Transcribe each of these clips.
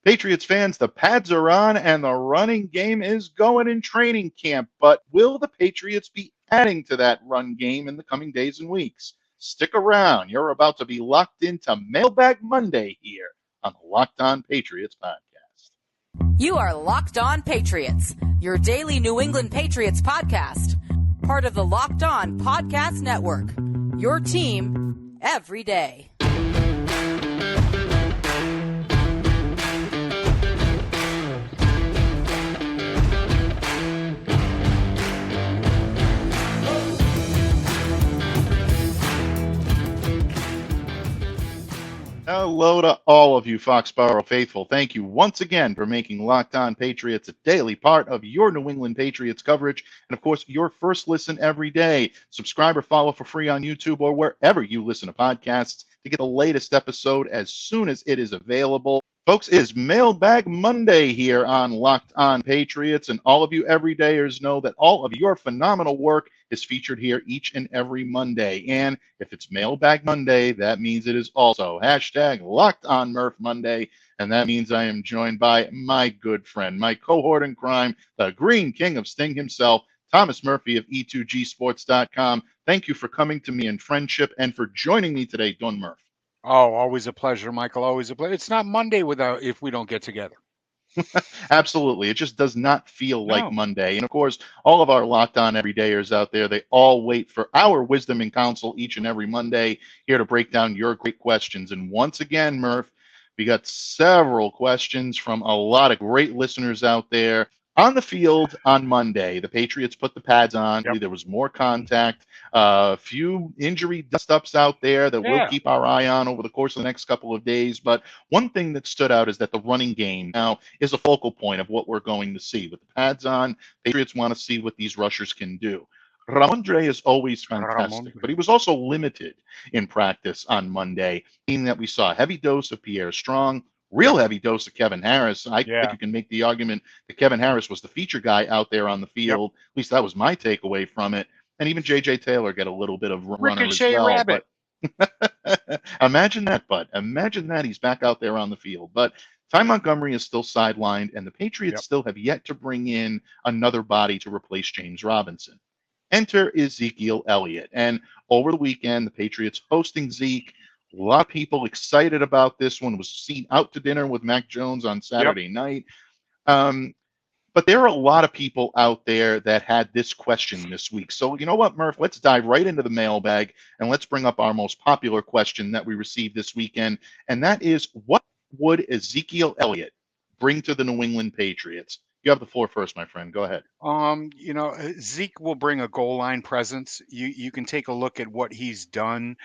Patriots fans, the pads are on and the running game is going in training camp. But will the Patriots be adding to that run game in the coming days and weeks? Stick around. You're about to be locked into Mailbag Monday here on the Locked On Patriots podcast. You are Locked On Patriots, your daily New England Patriots podcast. Part of the Locked On Podcast Network, your team every day. Hello to all of you Foxborough faithful. Thank you once again for making Locked On Patriots a daily part of your New England Patriots coverage. And of course, your first listen every day. Subscribe or follow for free on YouTube or wherever you listen to podcasts to get the latest episode as soon as it is available. Folks, it is Mailbag Monday here on Locked On Patriots, and all of you everydayers know that all of your phenomenal work is featured here each and every Monday. And if it's Mailbag Monday, that means it is also hashtag Locked On Murph Monday, and that means I am joined by my good friend, my cohort in crime, the Green King of Sting himself, Thomas Murphy of E2Gsports.com. Thank you for coming to me in friendship and for joining me today, Don Murph. Oh, always a pleasure, Michael. Always a pleasure. It's not Monday if we don't get together. Absolutely. It just does not feel like Monday. And of course, all of our Locked On everydayers out there, they all wait for our wisdom and counsel each and every Monday here to break down your great questions. And once again, Murph, we got several questions from a lot of great listeners out there. On the field on Monday, the Patriots put the pads on. Yep. There was more contact, a few injury dust-ups out there that we'll keep our eye on over the course of the next couple of days. But one thing that stood out is that the running game now is a focal point of what we're going to see. With the pads on, Patriots want to see what these rushers can do. Ramondre is always fantastic, but he was also limited in practice on Monday, meaning that we saw a heavy dose of Pierre Strong, real heavy dose of Kevin Harris. I think you can make the argument that Kevin Harris was the feature guy out there on the field. At least that was my takeaway from it. And even J.J. Taylor got a little bit of runner as well. Rabbit. But imagine that, Bud. Imagine that he's back out there on the field. But Ty Montgomery is still sidelined, and the Patriots still have yet to bring in another body to replace James Robinson. Enter Ezekiel Elliott. And over the weekend, the Patriots hosting Zeke. A lot of people excited about this one. Was seen out to dinner with Mac Jones on Saturday night. But there are a lot of people out there that had this question this week. So you know what, Murph? Let's dive right into the mailbag and let's bring up our most popular question that we received this weekend. And that is, what would Ezekiel Elliott bring to the New England Patriots? You have the floor first, my friend. Go ahead. Zeke will bring a goal line presence. You can take a look at what he's done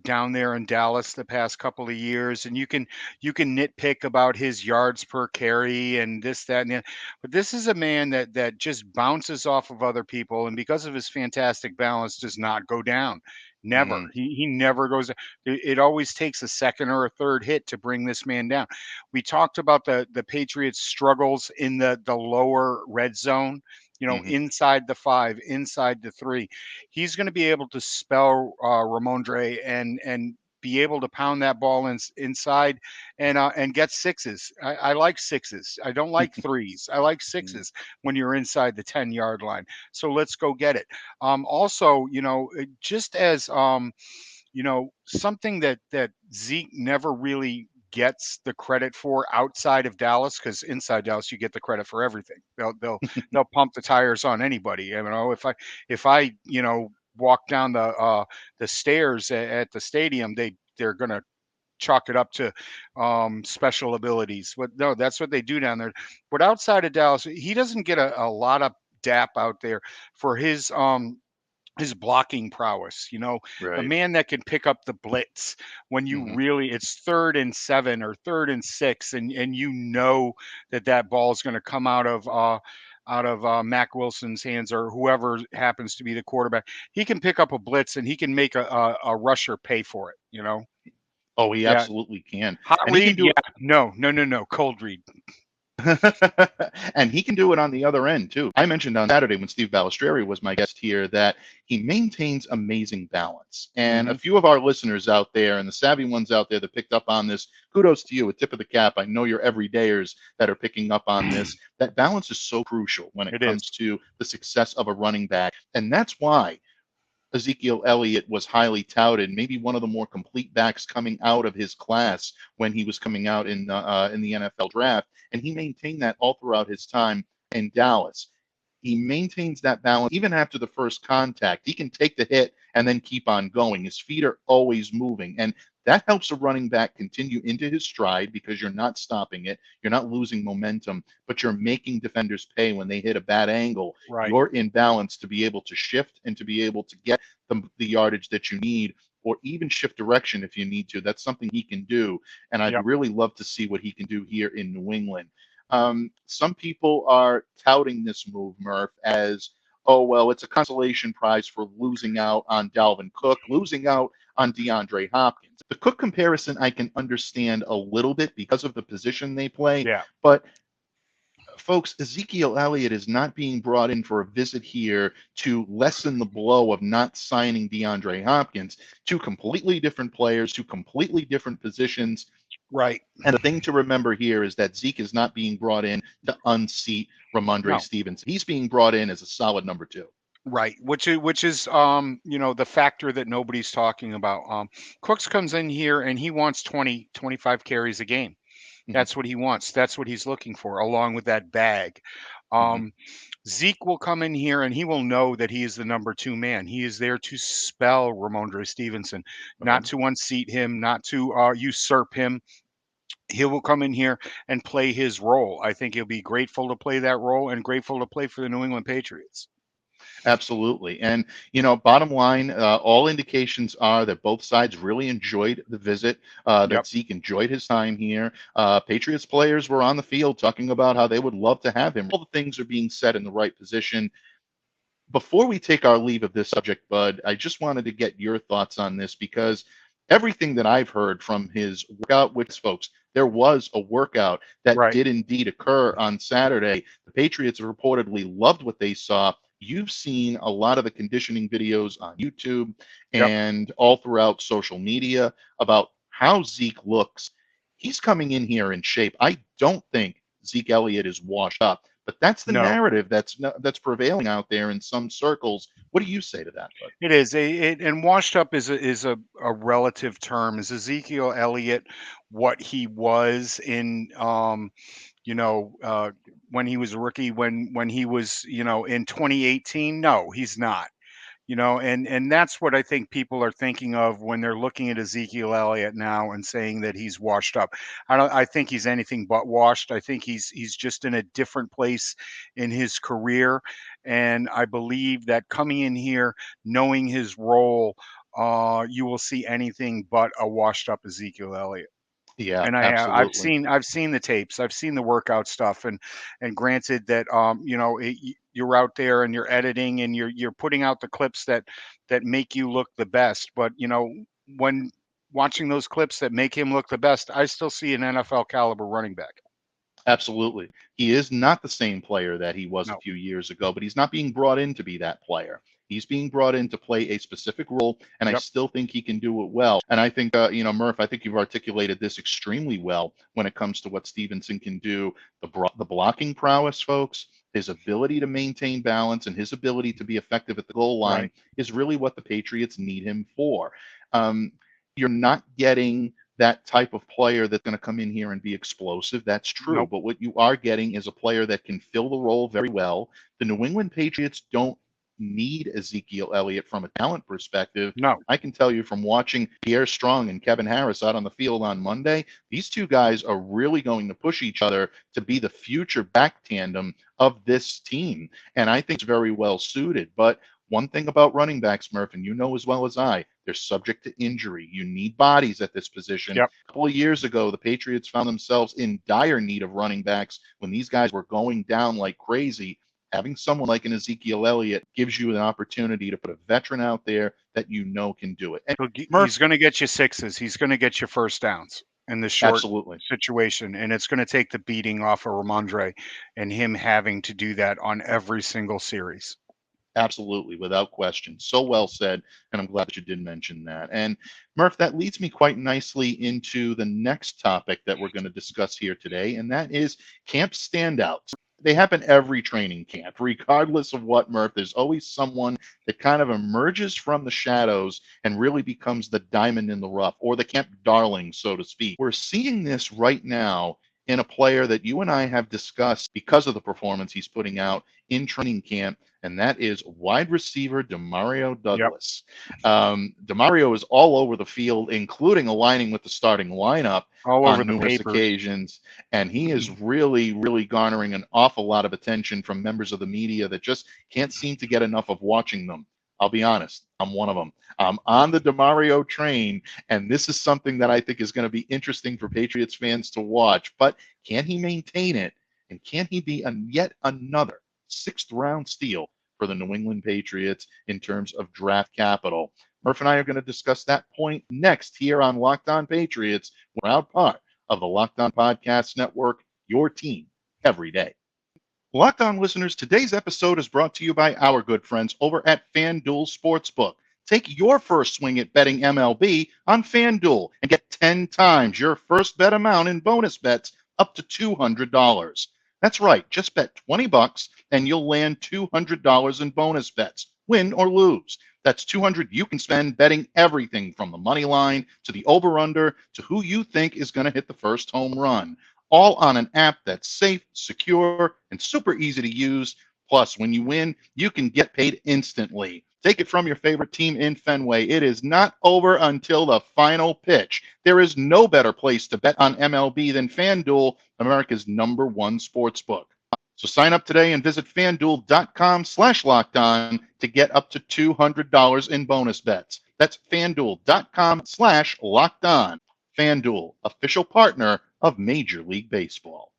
down there in Dallas the past couple of years, and you can nitpick about his yards per carry and this, that, and that. But this is a man that just bounces off of other people, and because of his fantastic balance, does not go down. Never. He never goes. It always takes a second or a third hit to bring this man down. We talked about the Patriots' struggles in the lower red zone. Inside the 5, inside the 3, he's going to be able to spell Ramondre and be able to pound that ball inside and get sixes. I like sixes. I don't like threes. I like sixes when you're inside the 10-yard line. So let's go get it. Also, just as something that Zeke never really gets the credit for outside of Dallas, because inside Dallas you get the credit for everything. They'll pump the tires on anybody. If I walk down the stairs at the stadium, they're gonna chalk it up to special abilities. But no, that's what they do down there. But outside of Dallas, he doesn't get a lot of dap out there for his blocking prowess, a man that can pick up the blitz when you really, it's 3rd and 7 or 3rd and 6, and that ball is going to come out of Mac Wilson's hands or whoever happens to be the quarterback. He can pick up a blitz and he can make a rusher pay for it, Oh, he absolutely can. Hot read? No. Cold read. And he can do it on the other end too. I mentioned on Saturday when Steve Balistrieri was my guest here that he maintains amazing balance. And a few of our listeners out there and the savvy ones out there that picked up on this, kudos to you, a tip of the cap. I know you're everydayers that are picking up on this. That balance is so crucial when it comes to the success of a running back. And that's why Ezekiel Elliott was highly touted, maybe one of the more complete backs coming out of his class when he was coming out in the NFL draft, and he maintained that all throughout his time in Dallas. He maintains that balance even after the first contact. He can take the hit and then keep on going. His feet are always moving, and that helps a running back continue into his stride because you're not stopping it. You're not losing momentum, but you're making defenders pay when they hit a bad angle. Right. You're in balance to be able to shift and to be able to get the yardage that you need, or even shift direction if you need to. That's something he can do, and I'd really love to see what he can do here in New England. Some people are touting this move, Murph, as, oh, well, it's a consolation prize for losing out on Dalvin Cook, losing out on DeAndre Hopkins. The Cook comparison I can understand a little bit because of the position they play, but folks, Ezekiel Elliott is not being brought in for a visit here to lessen the blow of not signing DeAndre Hopkins. Two completely different players, two completely different positions. Right. And the thing to remember here is that Zeke is not being brought in to unseat Ramondre Stevenson. He's being brought in as a solid number 2. Right, which is the factor that nobody's talking about. Cooks comes in here and he wants 20, 25 carries a game. That's what he wants. That's what he's looking for, along with that bag. Zeke will come in here and he will know that he is the number 2 man. He is there to spell Ramondre Stevenson, not to unseat him, not to usurp him. He will come in here and play his role. I think he'll be grateful to play that role and grateful to play for the New England Patriots. Absolutely. And, bottom line, all indications are that both sides really enjoyed the visit, that Zeke enjoyed his time here. Patriots players were on the field talking about how they would love to have him. All the things are being said in the right position. Before we take our leave of this subject, Bud, I just wanted to get your thoughts on this because everything that I've heard from his workout with folks, there was a workout that did indeed occur on Saturday. The Patriots reportedly loved what they saw. You've seen a lot of the conditioning videos on YouTube and all throughout social media about how Zeke looks. He's coming in here in shape. I don't think Zeke Elliott is washed up, but that's the narrative that's prevailing out there in some circles. What do you say to that, Bud? It is and washed up is a relative term. Is Ezekiel Elliott what he was in when he was a rookie, when he was, in 2018? No, he's not. And that's what I think people are thinking of when they're looking at Ezekiel Elliott now and saying that he's washed up. I think he's anything but washed. I think he's just in a different place in his career. And I believe that coming in here, knowing his role, you will see anything but a washed up Ezekiel Elliott. Yeah, And absolutely. I've seen the tapes, I've seen the workout stuff, and granted that you're out there and you're editing and you're putting out the clips that make you look the best, but when watching those clips that make him look the best, I still see an NFL caliber running back. Absolutely. He is not the same player that he was a few years ago, but he's not being brought in to be that player. He's being brought in to play a specific role, and I still think he can do it well. And I think, Murph, I think you've articulated this extremely well when it comes to what Stevenson can do. The blocking prowess, folks, his ability to maintain balance, and his ability to be effective at the goal line is really what the Patriots need him for. You're not getting that type of player that's going to come in here and be explosive. That's true. But what you are getting is a player that can fill the role very well. The New England Patriots don't need Ezekiel Elliott from a talent perspective. No. I can tell you from watching Pierre Strong and Kevin Harris out on the field on Monday, these two guys are really going to push each other to be the future back tandem of this team. And I think it's very well suited. But one thing about running backs, Murph, and you know as well as I, they're subject to injury. You need bodies at this position. A couple of years ago, the Patriots found themselves in dire need of running backs when these guys were going down like crazy. Having someone like an Ezekiel Elliott gives you an opportunity to put a veteran out there that you know can do it. And he's going to get you sixes. He's going to get you first downs. in the short Absolutely. situation, and it's going to take the beating off of Ramondre and him having to do that on every single series. Absolutely, without question. So well said, and I'm glad that you did mention that. And Murph, that leads me quite nicely into the next topic that we're going to discuss here today, and that is camp standouts. They happen every training camp, regardless of what, Murph. There's always someone that kind of emerges from the shadows and really becomes the diamond in the rough, or the camp darling, so to speak. We're seeing this right now in a player that you and I have discussed because of the performance he's putting out in training camp, and that is wide receiver Demario Yep. Douglas. Demario is all over the field, including aligning with the starting lineup All over on the numerous papers. occasions, and he is really, really garnering an awful lot of attention from members of the media that just can't seem to get enough of watching them. I'll be honest, I'm one of them. I'm on the Demario train, and this is something that I think is going to be interesting for Patriots fans to watch. But can he maintain it? And can he be yet another sixth-round steal for the New England Patriots in terms of draft capital? Murph and I are going to discuss that point next here on Locked On Patriots. We're proud part of the Locked On Podcast Network, your team every day. Locked On listeners, today's episode is brought to you by our good friends over at FanDuel Sportsbook. Take your first swing at betting MLB on FanDuel and get 10 times your first bet amount in bonus bets up to $200. That's right, just bet $20 and you'll land $200 in bonus bets, win or lose. That's $200 you can spend betting everything from the money line to the over-under to who you think is going to hit the first home run. All on an app that's safe, secure, and super easy to use. Plus, when you win, you can get paid instantly. Take it from your favorite team in Fenway. It is not over until the final pitch. There is no better place to bet on MLB than FanDuel, America's #1 sportsbook. So sign up today and visit FanDuel.com/lockedon to get up to $200 in bonus bets. That's FanDuel.com/lockedon. FanDuel, official partner of Major League Baseball.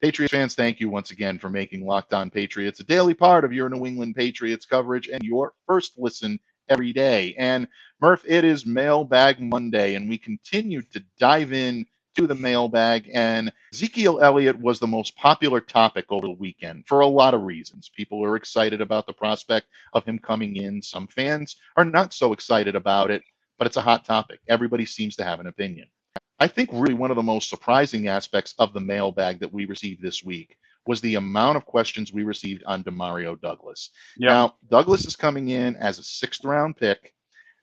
Patriots fans, thank you once again for making Locked On Patriots a daily part of your New England Patriots coverage and your first listen every day. And Murph, it is Mailbag Monday, and we continue to dive in to the mailbag. And Ezekiel Elliott was the most popular topic over the weekend for a lot of reasons. People are excited about the prospect of him coming in. Some fans are not so excited about it, but it's a hot topic. Everybody seems to have an opinion. I think really one of the most surprising aspects of the mailbag that we received this week was the amount of questions we received on Demario Douglas. Yep. Now, Douglas is coming in as a sixth-round pick.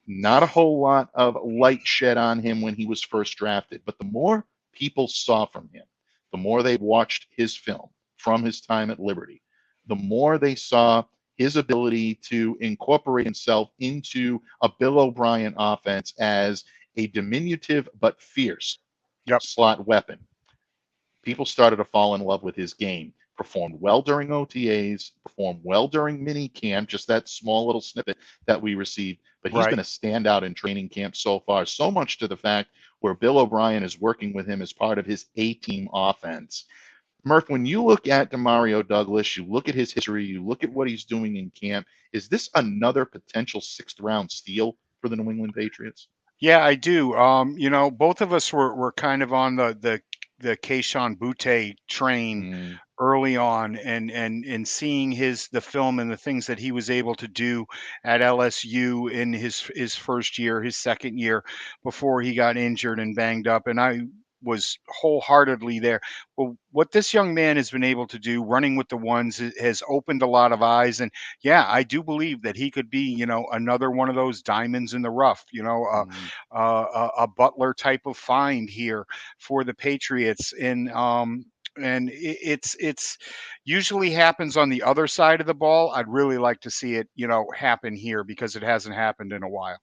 Not a whole lot of light shed on him when he was first drafted, but the more people saw from him, the more they watched his film from his time at Liberty, the more they saw his ability to incorporate himself into a Bill O'Brien offense as a diminutive but fierce slot weapon. People started to fall in love with his game. Performed well during OTAs, performed well during mini camp, just that small little snippet that we received. But he's been a standout in training camp so far, so much to the fact where Bill O'Brien is working with him as part of his A-team offense. Murph, when you look at Demario Douglas, you look at his history, you look at what he's doing in camp, is this another potential sixth-round steal for the New England Patriots? Yeah, I do. Both of us were kind of on the Kayshon Boutte train early on, and seeing the film and the things that he was able to do at LSU in his first year, his second year before he got injured and banged up, and I was wholeheartedly there. Well, what this young man has been able to do running with the ones has opened a lot of eyes. And yeah, I do believe that he could be, another one of those diamonds in the rough, a Butler type of find here for the Patriots. And it's usually happens on the other side of the ball. I'd really like to see it, happen here because it hasn't happened in a while.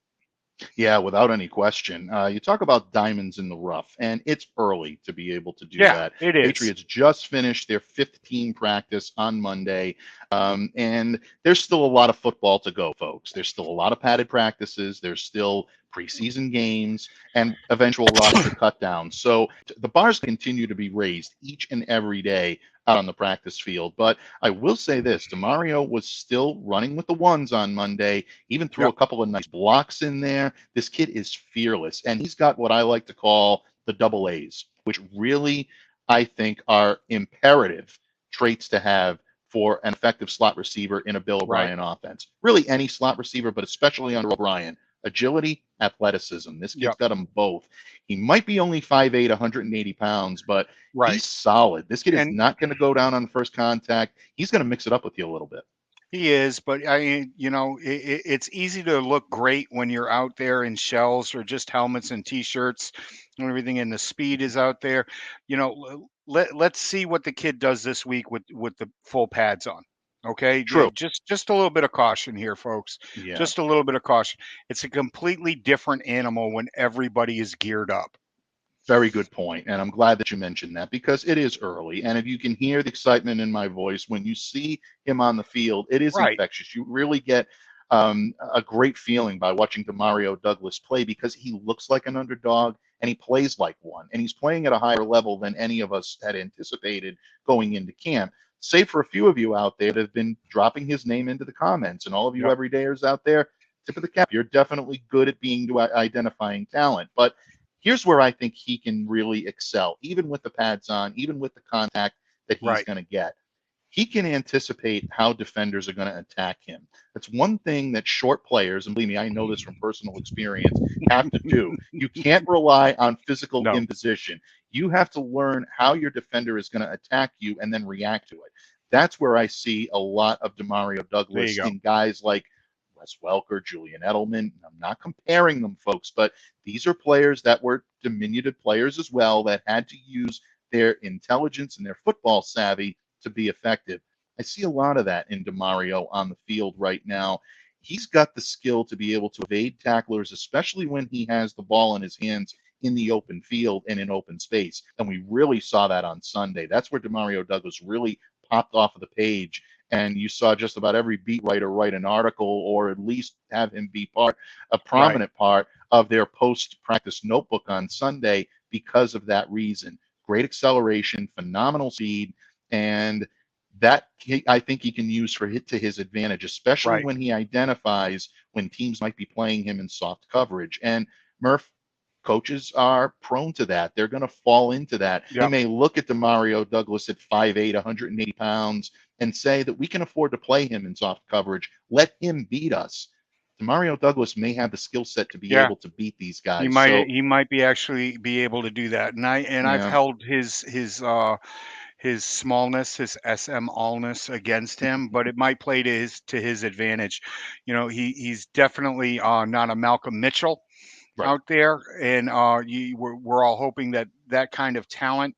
Yeah, without any question. You talk about diamonds in the rough, and it's early to be able to do that. It is. Patriots just finished their 5th team practice on Monday, and there's still a lot of football to go, folks. There's still a lot of padded practices. There's still preseason games and eventual roster cut down. So the bars continue to be raised each and every day out on the practice field. But I will say this, Demario was still running with the ones on Monday, even threw Yep. a couple of nice blocks in there. This kid is fearless, and he's got what I like to call the double A's, which really, I think, are imperative traits to have for an effective slot receiver in a Bill Right. O'Brien offense. Really any slot receiver, but especially under O'Brien. Agility, athleticism. This kid's Yep. got them both. He might be only 5'8", 180 pounds, but Right. he's solid. This kid is And not going to go down on first contact. He's going to mix it up with you a little bit. he is, but it's easy to look great when you're out there in shells or just helmets and t-shirts and everything, and the speed is out there. Let's see what the kid does this week with the full pads on. Okay, True. Just a little bit of caution here, folks. Yeah. Just a little bit of caution. It's a completely different animal when everybody is geared up. Very good point, and I'm glad that you mentioned that because it is early, and if you can hear the excitement in my voice when you see him on the field, it is Right. infectious. You really get a great feeling by watching Demario Douglas play because he looks like an underdog and he plays like one, and he's playing at a higher level than any of us had anticipated going into camp. Save for a few of you out there that have been dropping his name into the comments, and all of you Yep. everydayers out there, tip of the cap. You're definitely good at identifying talent, but here's where I think he can really excel, even with the pads on, even with the contact that he's Right. going to get. He can anticipate how defenders are going to attack him. That's one thing that short players, and believe me, I know this from personal experience, have to do. You can't rely on physical No. imposition. You have to learn how your defender is going to attack you and then react to it. That's where I see a lot of Demario Douglas in guys like Wes Welker, Julian Edelman. I'm not comparing them, folks, but these are players that were diminutive players as well that had to use their intelligence and their football savvy to be effective. I see a lot of that in Demario on the field right now. He's got the skill to be able to evade tacklers, especially when he has the ball in his hands in the open field and in open space. And we really saw that on Sunday. That's where Demario Douglas really popped off of the page. And you saw just about every beat writer write an article or at least have him be a prominent part of their post-practice notebook on Sunday because of that reason. Great acceleration, phenomenal speed, and that I think he can use to his advantage, especially when he identifies when teams might be playing him in soft coverage. And Murph, coaches are prone to that. They're going to fall into that. Yep. They may look at Demario Douglas at 5'8", 180 pounds and say that we can afford to play him in soft coverage. Let him beat us. Demario Douglas may have the skill set to be able to beat these guys. He might be actually be able to do that. And I've held his smallness, his SM allness against him, but it might play to his advantage. He's definitely not a Malcolm Mitchell out there, and we're all hoping that kind of talent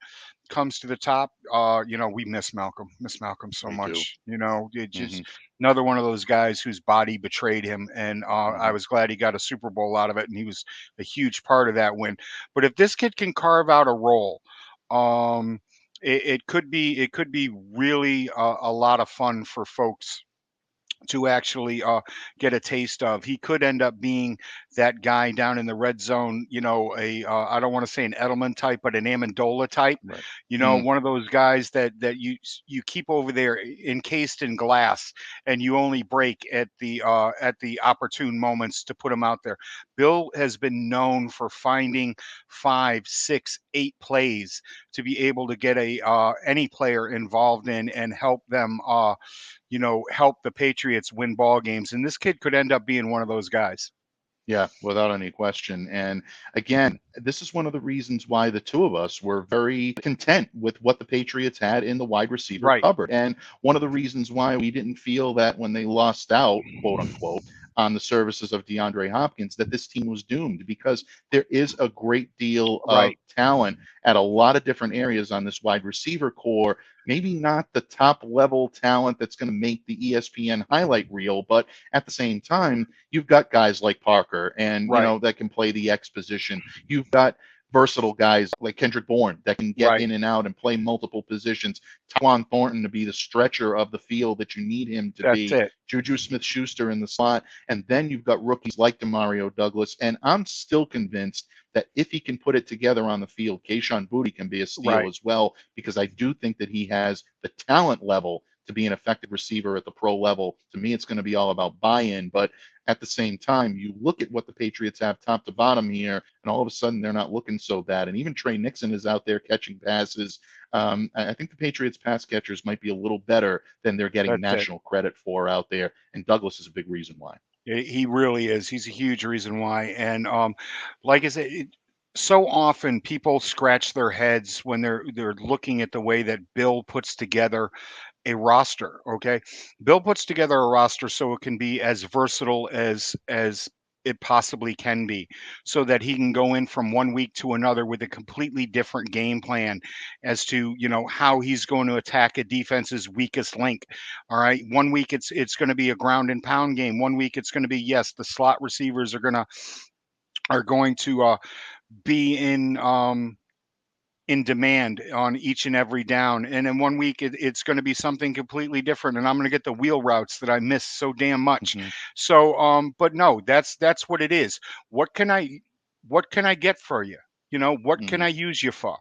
comes to the top. We miss Malcolm so much. It just another one of those guys whose body betrayed him, and I was glad he got a Super Bowl out of it, and he was a huge part of that win. But if this kid can carve out a role, it could be really a lot of fun for folks to actually get a taste of. He could end up being that guy down in the red zone, I don't want to say an Edelman type, but an Amendola type, one of those guys that you keep over there encased in glass and you only break at the opportune moments to put him out there. Bill has been known for finding 5, 6, 8 plays to be able to get any player involved in and help them help the Patriots win ball games. And this kid could end up being one of those guys. Yeah, without any question. And again, this is one of the reasons why the two of us were very content with what the Patriots had in the wide receiver cupboard. And one of the reasons why we didn't feel that when they lost out, quote unquote, on the services of DeAndre Hopkins, that this team was doomed, because there is a great deal of talent at a lot of different areas on this wide receiver core. Maybe not the top level talent that's going to make the ESPN highlight reel, but at the same time, you've got guys like Parker and, that can play the X position. You've got versatile guys like Kendrick Bourne that can get Right. in and out and play multiple positions. Tyquan Thornton to be the stretcher of the field that you need him to That's be. it. Juju Smith-Schuster in the slot. And then you've got rookies like Demario Douglas. And I'm still convinced that if he can put it together on the field, Kayshon Boutte can be a steal Right. as well, because I do think that he has the talent level to be an effective receiver at the pro level. To me, it's going to be all about buy-in. But at the same time, you look at what the Patriots have top to bottom here, and all of a sudden they're not looking so bad. And even Trey Nixon is out there catching passes. I think the Patriots pass catchers might be a little better than they're getting That's it. national credit for out there. And Douglas is a big reason why. He really is. He's a huge reason why. And like I said, so often people scratch their heads when they're looking at the way that Bill puts together a roster. Okay, Bill puts together a roster so it can be as versatile as it possibly can be, so that he can go in from one week to another with a completely different game plan as to how he's going to attack a defense's weakest link. All right, one week it's going to be a ground and pound game. One week it's going to be, yes, the slot receivers are going to be in demand on each and every down. And in one week, it's going to be something completely different. And I'm going to get the wheel routes that I miss so damn much. Mm-hmm. So, but no, that's what it is. What can I get for you? What can I use you for?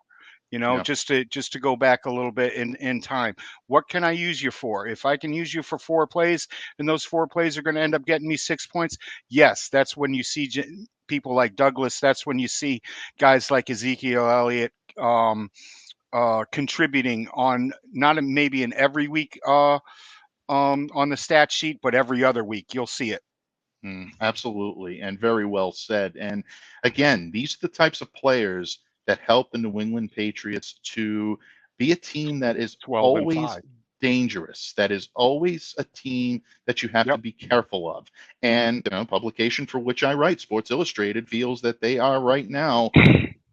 Yeah. Just to go back a little bit in time. What can I use you for? If I can use you for 4 plays, and those 4 plays are going to end up getting me 6 points, yes, that's when you see people like Douglas. That's when you see guys like Ezekiel Elliott contributing on not maybe in every week on the stat sheet, but every other week you'll see it. Absolutely, and very well said. And again, these are the types of players that help the New England Patriots to be a team that is 12-5. dangerous, that is always a team that you have to be careful of. And publication for which I write, Sports Illustrated, feels that they are right now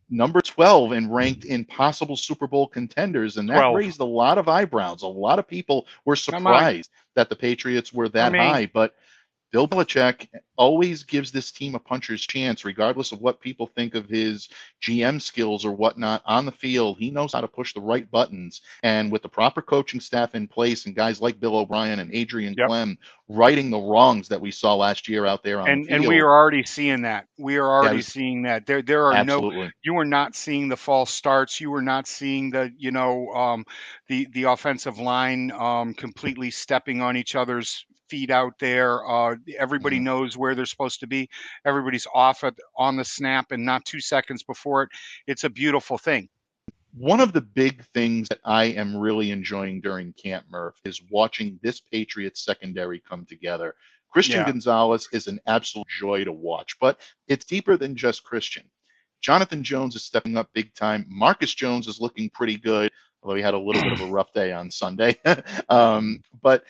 number 12 and ranked in possible Super Bowl contenders. And that 12. raised a lot of eyebrows. A lot of people were surprised that the Patriots were that high, but Bill Belichick always gives this team a puncher's chance, regardless of what people think of his GM skills or whatnot on the field. He knows how to push the right buttons. And with the proper coaching staff in place and guys like Bill O'Brien and Adrian Clem righting the wrongs that we saw last year out there on the field. And we are already seeing that. We are already seeing that. There are absolutely. You are not seeing the false starts. You are not seeing the the offensive line completely stepping on each other's feet out there. Everybody knows where they're supposed to be. Everybody's off on the snap and not 2 seconds before it. It's a beautiful thing. One of the big things that I am really enjoying during Camp Murph is watching this Patriots secondary come together. Christian Gonzalez is an absolute joy to watch, but it's deeper than just Christian. Jonathan Jones is stepping up big time. Marcus Jones is looking pretty good, although he had a little bit of a rough day on Sunday. But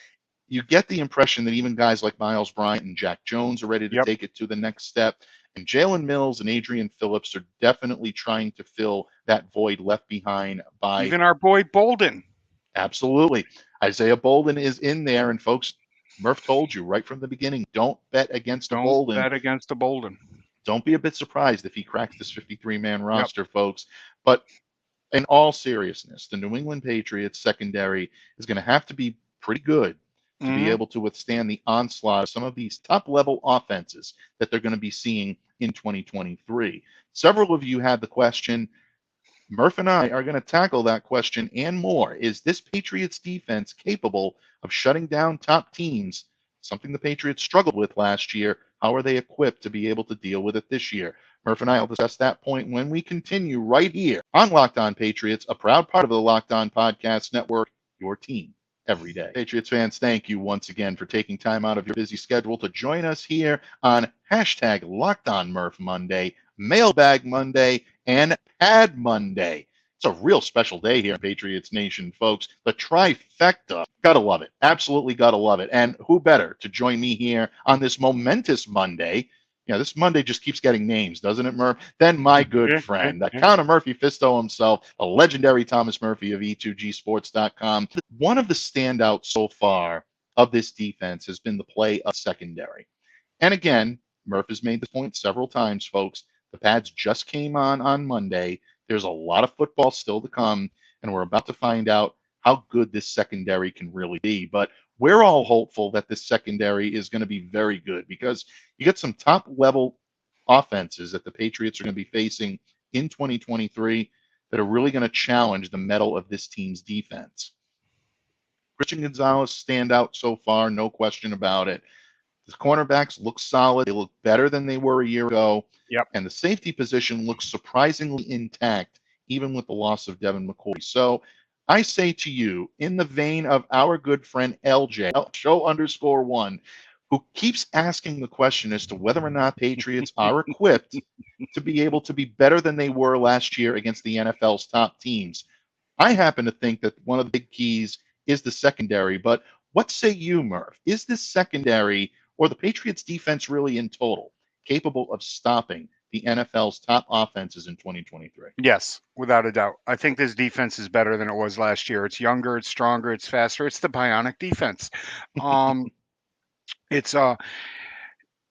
you get the impression that even guys like Miles Bryant and Jack Jones are ready to take it to the next step. And Jalen Mills and Adrian Phillips are definitely trying to fill that void left behind by even our boy Bolden. Absolutely. Isaiah Bolden is in there. And folks, Murph told you right from the beginning, don't bet against the Bolden. Don't bet against the Bolden. Don't be a bit surprised if he cracks this 53-man roster, folks. But in all seriousness, the New England Patriots secondary is going to have to be pretty good to be able to withstand the onslaught of some of these top-level offenses that they're going to be seeing in 2023. Several of you had the question. Murph and I are going to tackle that question and more. Is this Patriots defense capable of shutting down top teams? Something the Patriots struggled with last year. How are they equipped to be able to deal with it this year? Murph and I will discuss that point when we continue right here on Locked On Patriots, a proud part of the Locked On Podcast Network, your team every day. Patriots fans, thank you once again for taking time out of your busy schedule to join us here on hashtag Locked On Murph Monday, Mailbag Monday, and Pad Monday. It's a real special day here in Patriots Nation, folks. The trifecta. Gotta love it. Absolutely gotta love it. And who better to join me here on this momentous Monday? This Monday just keeps getting names, doesn't it, Murph? Then my good friend, the Count of Murphy Fisto himself, the legendary Thomas Murphy of E2Gsports.com. One of the standouts so far of this defense has been the play of secondary. And again, Murph has made the point several times, folks. The pads just came on Monday. There's a lot of football still to come, and we're about to find out how good this secondary can really be. But we're all hopeful that this secondary is going to be very good because you get some top level offenses that the Patriots are going to be facing in 2023 that are really going to challenge the mettle of this team's defense. Christian Gonzalez stand out so far, no question about it. The cornerbacks look solid. They look better than they were a year ago. Yep. And the safety position looks surprisingly intact, even with the loss of Devin McCourty. So I say to you, in the vein of our good friend LJ, show_1, who keeps asking the question as to whether or not Patriots are equipped to be able to be better than they were last year against the NFL's top teams. I happen to think that one of the big keys is the secondary, but what say you, Murph? Is this secondary or the Patriots defense really in total capable of stopping the NFL's top offenses in 2023? Yes, without a doubt. I think this defense is better than it was last year. It's younger, it's stronger, it's faster. It's the bionic defense. It's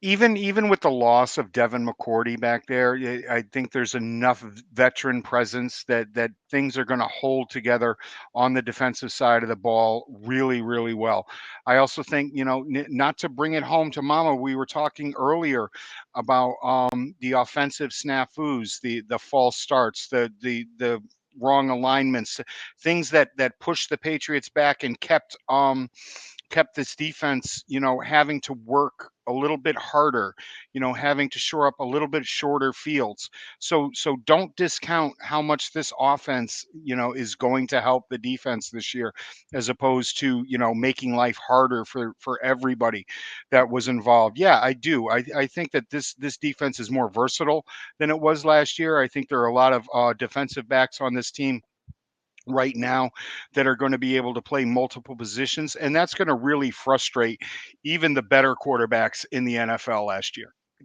even with the loss of Devin McCourty back there, I think there's enough veteran presence that things are going to hold together on the defensive side of the ball really, really well. I also think, not to bring it home to mama, we were talking earlier about the offensive snafus, the false starts, the wrong alignments, things that pushed the Patriots back and kept this defense, having to work a little bit harder, having to shore up a little bit shorter fields. So don't discount how much this offense, is going to help the defense this year, as opposed to, making life harder for everybody that was involved. Yeah, I do. I think that this defense is more versatile than it was last year. I think there are a lot of defensive backs on this team right now that are going to be able to play multiple positions, and that's going to really frustrate even the better quarterbacks in the NFL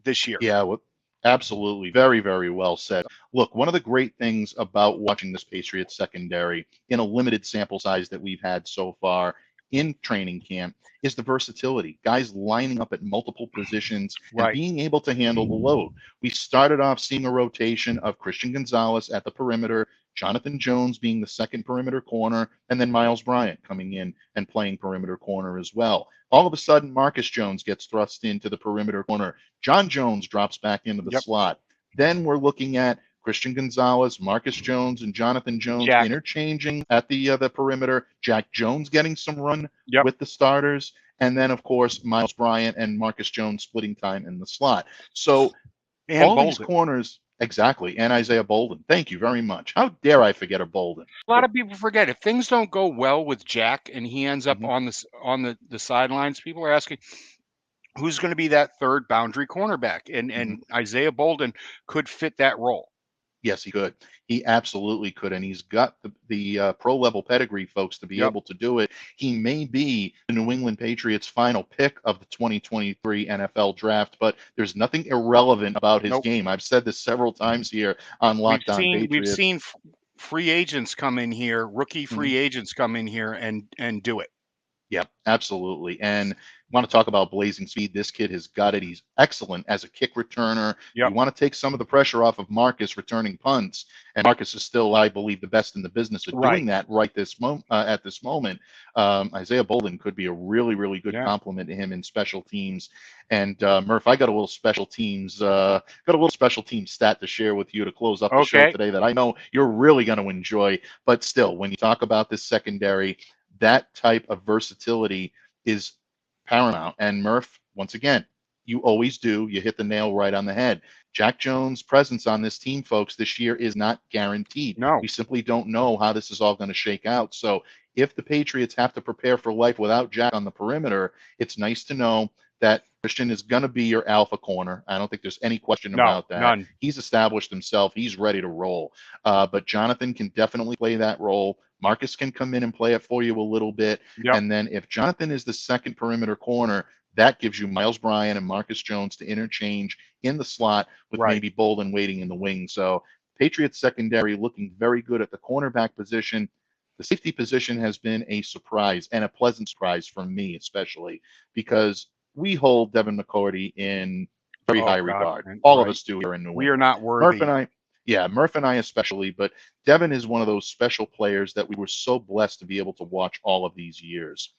this year. Yeah, well, absolutely. Very, very well said. Look, one of the great things about watching this Patriots secondary in a limited sample size that we've had so far in training camp is the versatility. Guys lining up at multiple positions and Right. being able to handle the load. We started off seeing a rotation of Christian Gonzalez at the perimeter, Jonathan Jones being the second perimeter corner, and then Miles Bryant coming in and playing perimeter corner as well. All of a sudden, Marcus Jones gets thrust into the perimeter corner. John Jones drops back into the Yep. slot. Then we're looking at Christian Gonzalez, Marcus Jones, and Jonathan Jones Jack. interchanging at the perimeter. Jack Jones getting some run Yep. with the starters. And then, of course, Miles Bryant and Marcus Jones splitting time in the slot. So And all Bolden. these corners, exactly, and Isaiah Bolden. Thank you very much. How dare I forget a Bolden? A lot of people forget, if things don't go well with Jack and he ends up Mhm. on the sidelines, people are asking who's going to be that third boundary cornerback, and Isaiah Bolden could fit that role. Yes, he could. He absolutely could, and he's got the pro level pedigree, folks, to be Yep. able to do it. He may be the New England Patriots' final pick of the 2023 NFL draft, but there's nothing irrelevant about his Nope. game. I've said this several times here on Locked On We've Patriots. seen free agents come in here, rookie free agents come in here and do it. Yeah, absolutely. And want to talk about blazing speed. This kid has got it. He's excellent as a kick returner. Yep. You want to take some of the pressure off of Marcus returning punts, and Marcus is still, I believe, the best in the business at doing that right this moment. At this moment, Isaiah Bolden could be a really, really good compliment to him in special teams. And Murph, I got a little special teams stat to share with you to close up the show today that I know you're really going to enjoy. But still, when you talk about this secondary, that type of versatility is paramount. And Murph, once again, you always do. You hit the nail right on the head. Jack Jones' presence on this team, folks, this year is not guaranteed. No. We simply don't know how this is all going to shake out. So if the Patriots have to prepare for life without Jack on the perimeter, it's nice to know that Christian is going to be your alpha corner. I don't think there's any question about that. None. He's established himself. He's ready to roll. But Jonathan can definitely play that role. Marcus can come in and play it for you a little bit. Yep. And then if Jonathan is the second perimeter corner, that gives you Miles Bryant and Marcus Jones to interchange in the slot with maybe Bolden waiting in the wing. So Patriots secondary looking very good at the cornerback position. The safety position has been a surprise and a pleasant surprise for me, especially because we hold Devin McCourty in very Oh high God, regard. man, All of right. us do here in New We are England. not Murph worthy. and I, yeah, Murph and I especially, but Devin is one of those special players that we were so blessed to be able to watch all of these years.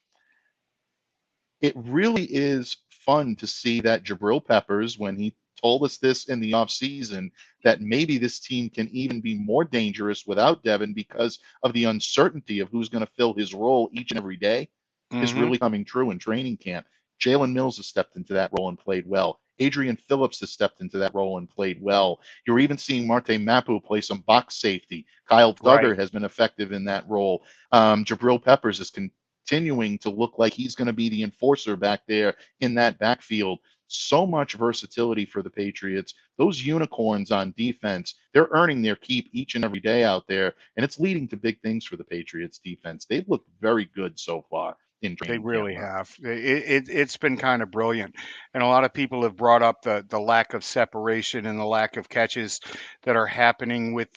It really is fun to see that Jabril Peppers, when he told us this in the offseason, that maybe this team can even be more dangerous without Devin because of the uncertainty of who's going to fill his role each and every day, is Mm-hmm. really coming true in training camp. Jalen Mills has stepped into that role and played well. Adrian Phillips has stepped into that role and played well. You're even seeing Marte Mapu play some box safety. Kyle Duggar Right. has been effective in that role. Jabril Peppers is continuing to look like he's going to be the enforcer back there in that backfield. So much versatility for the Patriots. Those unicorns on defense, they're earning their keep each and every day out there, and it's leading to big things for the Patriots defense. They've looked very good so far in They training really camp. have. It's been kind of brilliant, and a lot of people have brought up the lack of separation and the lack of catches that are happening with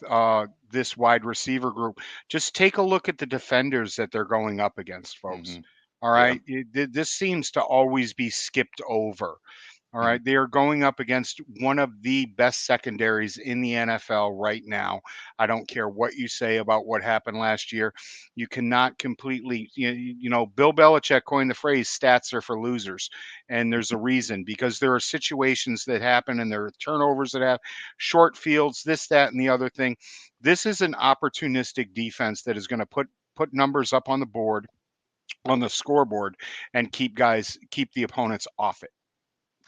this wide receiver group. Just take a look at the defenders that they're going up against, folks. Mm-hmm. All Yeah. right, this seems to always be skipped over. All Mm-hmm. right. They are going up against one of the best secondaries in the NFL right now. I don't care what you say about what happened last year. You cannot completely, Bill Belichick coined the phrase stats are for losers. And there's a reason, because there are situations that happen and there are turnovers that have short fields, this, that, and the other thing. This is an opportunistic defense that is going to put numbers up on the board, on the scoreboard, and keep the opponents off it.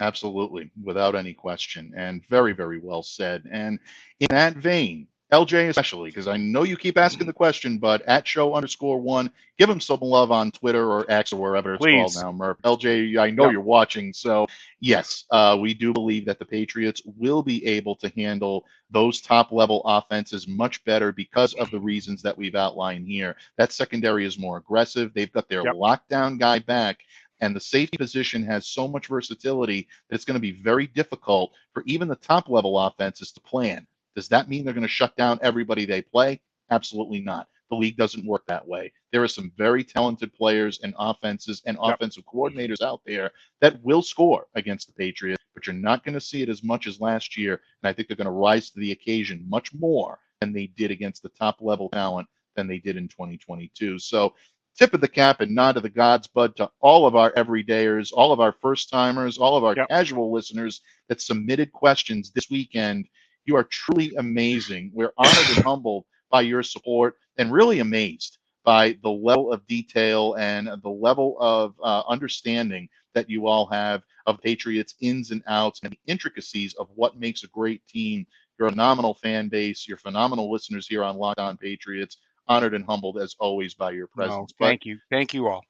Absolutely, without any question, and very, very well said. And in that vein, LJ especially, because I know you keep asking the question, but at show_1, give him some love on Twitter or X or wherever it's called Please. now, Murph. LJ, I know Yep. you're watching, so yes, we do believe that the Patriots will be able to handle those top-level offenses much better because of the reasons that we've outlined here. That secondary is more aggressive. They've got their Yep. lockdown guy back. And the safety position has so much versatility that it's going to be very difficult for even the top level offenses to plan. Does that mean they're going to shut down everybody they play? Absolutely not. The league doesn't work that way. There are some very talented players and offenses and Yep. offensive coordinators out there that will score against the Patriots, but you're not going to see it as much as last year. And I think they're going to rise to the occasion much more than they did against the top level talent than they did in 2022. So tip of the cap and nod to the gods, bud, to all of our everydayers, all of our first timers, all of our Yep. casual listeners that submitted questions this weekend. You are truly amazing. We're honored and humbled by your support and really amazed by the level of detail and the level of understanding that you all have of Patriots ins and outs and the intricacies of what makes a great team. You're a phenomenal fan base. You're phenomenal listeners here on Locked On Patriots. Honored and humbled as always by your presence. No, thank you. Thank you all.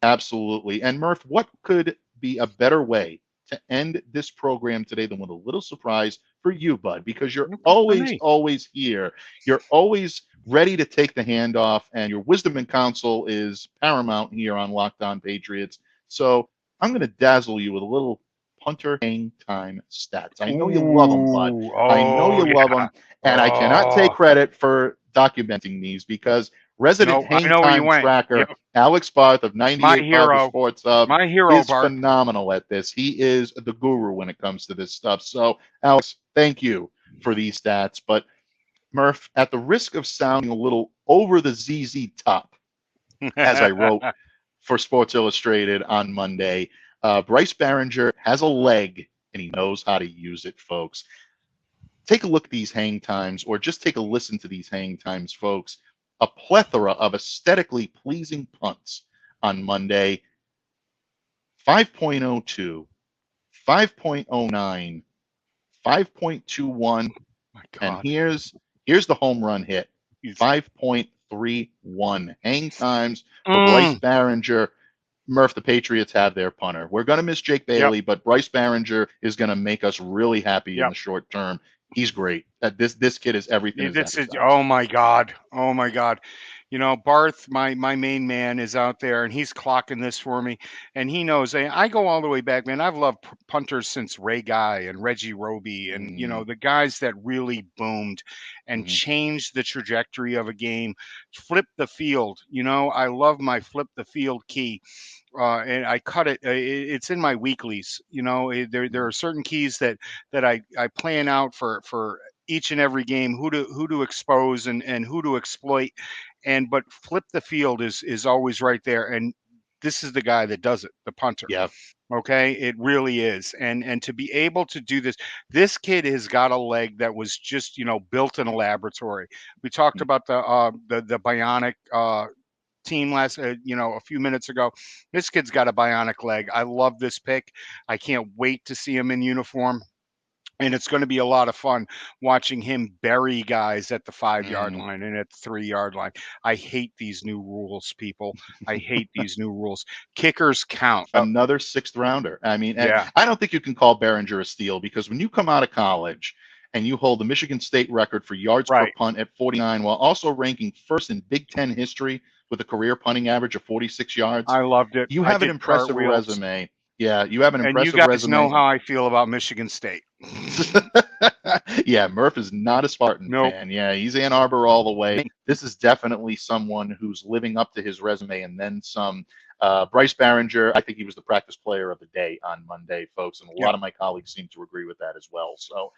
Absolutely. And Murph, what could be a better way to end this program today than with a little surprise for you, bud? Because you're always here. You're always ready to take the handoff, and your wisdom and counsel is paramount here on Locked On Patriots. So I'm going to dazzle you with a little punter hang time stats. I know you love them, bud. I know you love them, and I cannot take credit for documenting these because resident hang time tracker Alex Barth of 98.5 The Sports Hub is phenomenal at this. He is the guru when it comes to this stuff. So, Alex, thank you for these stats. But, Murph, at the risk of sounding a little over the ZZ top, as I wrote for Sports Illustrated on Monday, Bryce Behringer has a leg, and he knows how to use it, folks. Take a look at these hang times, or just take a listen to these hang times, folks. A plethora of aesthetically pleasing punts on Monday. 5.02, 5.09, 5.21, and here's the home run hit. 5.31. Hang times for Bryce Behringer. Murph, the Patriots have their punter. We're going to miss Jake Bailey, but Bryce Behringer is going to make us really happy in the short term. He's great. This kid is everything. Oh my God. Barth, my main man, is out there, and he's clocking this for me, and he knows. I go all the way back, man. I've loved punters since Ray Guy and Reggie Roby, and the guys that really boomed and changed the trajectory of a game, flip the field. I love my flip the field key. And I cut it. It's in my weeklies. There are certain keys that I plan out for each and every game, who to expose and who to exploit, but flip the field is always right there. And this is the guy that does it, the punter. Yeah. Okay, it really is. And to be able to do this kid has got a leg that was just built in a laboratory. We talked about the bionic team last a few minutes ago. This kid's got a bionic leg. I love this pick. I can't wait to see him in uniform. And it's going to be a lot of fun watching him bury guys at the 5-yard line and at the 3-yard line. I hate these new rules, people. I hate these new rules. Kickers count. Another 6th rounder. I mean, yeah. I don't think you can call Behringer a steal, because when you come out of college and you hold the Michigan State record for yards per punt at 49, while also ranking first in Big Ten history with a career punting average of 46 yards. I loved it. You have an impressive resume. Yeah, you have an impressive resume. And you guys know how I feel about Michigan State. Yeah, Murph is not a Spartan fan. Yeah, he's Ann Arbor all the way. This is definitely someone who's living up to his resume and then some. Bryce Behringer, I think he was the practice player of the day on Monday, folks, and a lot of my colleagues seem to agree with that as well. So,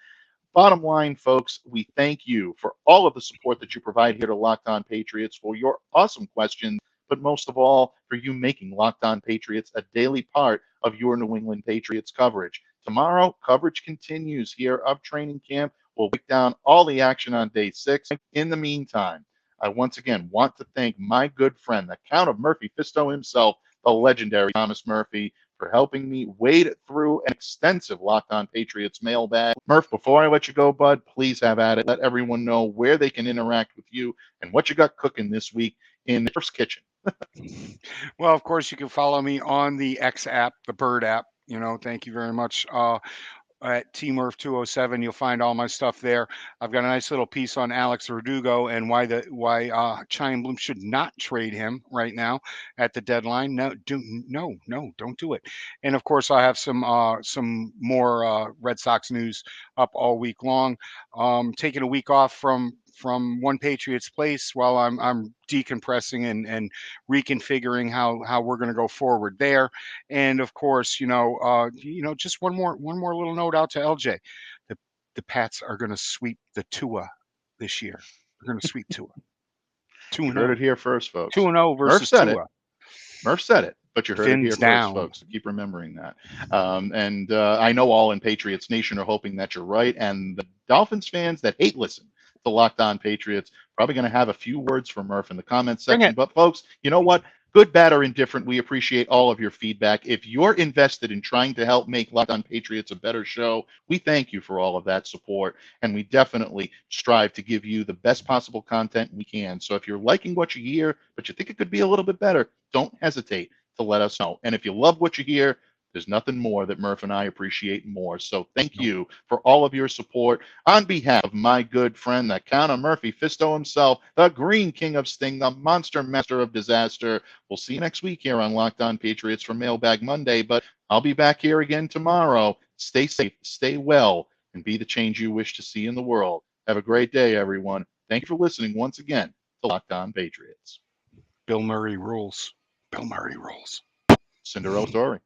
bottom line, folks, we thank you for all of the support that you provide here to Locked On Patriots, for your awesome questions, but most of all, for you making Locked On Patriots a daily part of your New England Patriots coverage. Tomorrow, coverage continues here of training camp. We'll break down all the action on day 6. In the meantime, I once again want to thank my good friend, the Count of Murphy Fisto himself, the legendary Thomas Murphy, for helping me wade through an extensive Locked On Patriots mailbag. Murph, before I let you go, bud, please have at it. Let everyone know where they can interact with you and what you got cooking this week in the Murph's kitchen. Well, of course, you can follow me on the X app, the Bird app. Thank you very much. At TMurph207, you'll find all my stuff there. I've got a nice little piece on Alex Verdugo and why Chaim Bloom should not trade him right now at the deadline. No, don't do it. And of course, I have some more Red Sox news up all week long. Taking a week off from One Patriots Place while I'm decompressing and reconfiguring how we're going to go forward there. And of course, just one more little note out to LJ. The Pats are going to sweep the Tua this year. They're going to sweep Tua. 2-0. You heard it here first, folks. 2-0 versus Tua. Murph said it, but you heard it here first, folks. So keep remembering that. And I know all in Patriots Nation are hoping that you're right. And the Dolphins fans that hate listen to Locked On Patriots probably going to have a few words for Murph in the comments section. But folks, you know what? Good, bad, or indifferent, we appreciate all of your feedback. If you're invested in trying to help make Locked On Patriots a better show, we thank you for all of that support, and we definitely strive to give you the best possible content we can. So if you're liking what you hear, but you think it could be a little bit better, don't hesitate to let us know. And if you love what you hear, there's nothing more that Murph and I appreciate more. So thank you for all of your support. On behalf of my good friend, the Count of Murphy Fisto himself, the Green King of Sting, the Monster Master of Disaster, we'll see you next week here on Locked On Patriots for Mailbag Monday. But I'll be back here again tomorrow. Stay safe, stay well, and be the change you wish to see in the world. Have a great day, everyone. Thank you for listening once again to Locked On Patriots. Bill Murray rules. Bill Murray rules. Cinderella story.